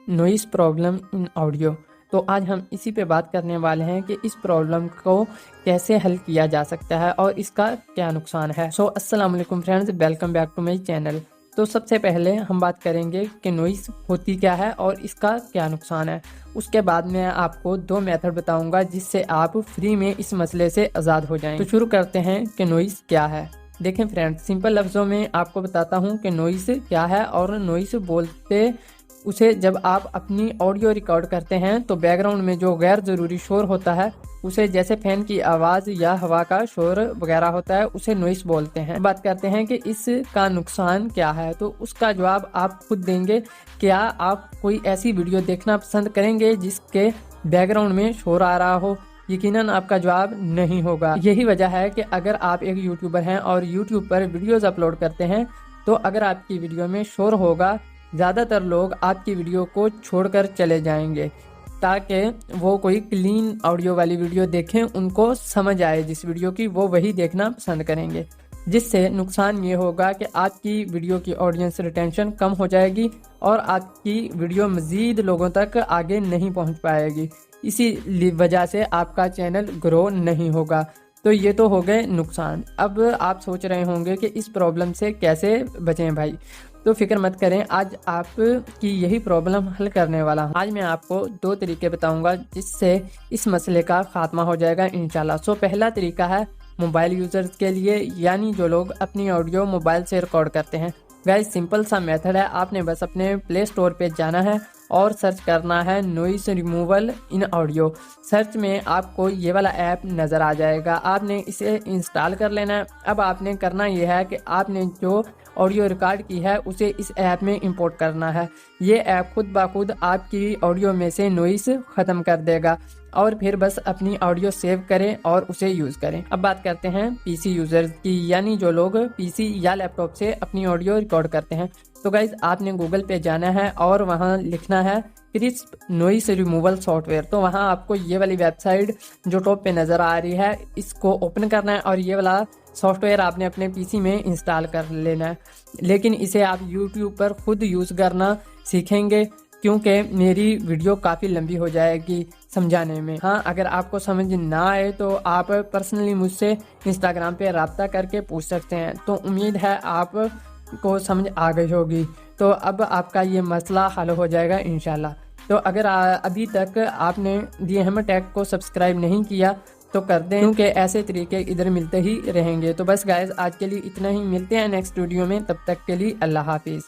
Noise problem in audio. तो आज हम इसी पे बात करने वाले हैं कि इस प्रॉब्लम को कैसे हल किया जा सकता है और इसका क्या नुकसान है। सो अस्सलाम वालेकुम friends, welcome back to my channel. तो सबसे पहले हम बात करेंगे कि नॉइस होती क्या है और इसका क्या नुकसान है। उसके बाद मैं आपको 2 मेथड बताऊंगा जिससे आप फ्री में इस मसले से आज़ाद हो जाएं। तो शुरू करते हैं कि नॉइस क्या है। देखें फ्रेंड्स, सिंपल लफ्ज़ों में आपको बताता हूं कि नॉइस क्या है। और नॉइस बोलते उसे जब आप अपनी ऑडियो रिकॉर्ड करते हैं तो बैकग्राउंड में जो गैर ज़रूरी शोर होता है उसे, जैसे फैन की आवाज़ या हवा का शोर वगैरह होता है, उसे नॉइस बोलते हैं। बात करते हैं कि इसका नुकसान क्या है, तो उसका जवाब आप खुद देंगे। क्या आप कोई ऐसी वीडियो देखना पसंद करेंगे जिसके बैकग्राउंड में शोर आ रहा हो? यकीनन आपका जवाब नहीं होगा। यही वजह है कि अगर आप एक यूट्यूबर हैं और यूट्यूब पर वीडियोज़ अपलोड करते हैं तो अगर आपकी वीडियो में शोर होगा, ज़्यादातर लोग आपकी वीडियो को छोड़कर चले जाएंगे ताकि वो कोई क्लीन ऑडियो वाली वीडियो देखें, उनको समझ आए जिस वीडियो की, वो वही देखना पसंद करेंगे। जिससे नुकसान ये होगा कि आपकी वीडियो की ऑडियंस रिटेंशन कम हो जाएगी और आपकी वीडियो मज़ीद लोगों तक आगे नहीं पहुंच पाएगी। इसी वजह से आपका चैनल ग्रो नहीं होगा। तो ये तो हो गए नुकसान। अब आप सोच रहे होंगे कि इस प्रॉब्लम से कैसे बचें भाई। तो फिक्र मत करें, आज आपकी यही प्रॉब्लम हल करने वाला हूँ। आज मैं आपको 2 तरीके बताऊंगा जिससे इस मसले का खात्मा हो जाएगा इंशाल्लाह। सो पहला तरीका है मोबाइल यूज़र्स के लिए, यानी जो लोग अपनी ऑडियो मोबाइल से रिकॉर्ड करते हैं। गाइस, सिंपल सा मेथड है। आपने बस अपने प्ले स्टोर पे जाना है और सर्च करना है नॉइस रिमूवल इन ऑडियो। सर्च में आपको ये वाला ऐप नज़र आ जाएगा, आपने इसे इंस्टॉल कर लेना है। अब आपने करना यह है कि आपने जो ऑडियो रिकॉर्ड की है उसे इस ऐप में इंपोर्ट करना है। ये ऐप खुद ब खुद आपकी ऑडियो में से नॉइस ख़त्म कर देगा और फिर बस अपनी ऑडियो सेव करें और उसे यूज़ करें। अब बात करते हैं पीसी यूज़र्स की, यानी जो लोग पीसी या लैपटॉप से अपनी ऑडियो रिकॉर्ड करते हैं। तो गाइज, आपने गूगल पे जाना है और वहाँ लिखना है क्रिस्प नॉइस रिमूवल सॉफ्टवेयर। तो वहाँ आपको ये वाली वेबसाइट जो टॉप पे नज़र आ रही है, इसको ओपन करना है और ये वाला सॉफ्टवेयर आपने अपने पीसी में इंस्टॉल कर लेना है। लेकिन इसे आप यूट्यूब पर खुद यूज़ करना सीखेंगे क्योंकि मेरी वीडियो काफ़ी लंबी हो जाएगी समझाने में। हाँ, अगर आपको समझ ना आए तो आप पर्सनली मुझसे इंस्टाग्राम पे रब्ता करके पूछ सकते हैं। तो उम्मीद है आप को समझ आ गई होगी। तो अब आपका ये मसला हल हो जाएगा इंशाल्लाह। तो अगर अभी तक आपने DHM Tech को सब्सक्राइब नहीं किया तो कर दें, क्योंकि ऐसे तरीके इधर मिलते ही रहेंगे। तो बस गाइस, आज के लिए इतना ही। मिलते हैं नेक्स्ट वीडियो में, तब तक के लिए अल्लाह हाफिज़।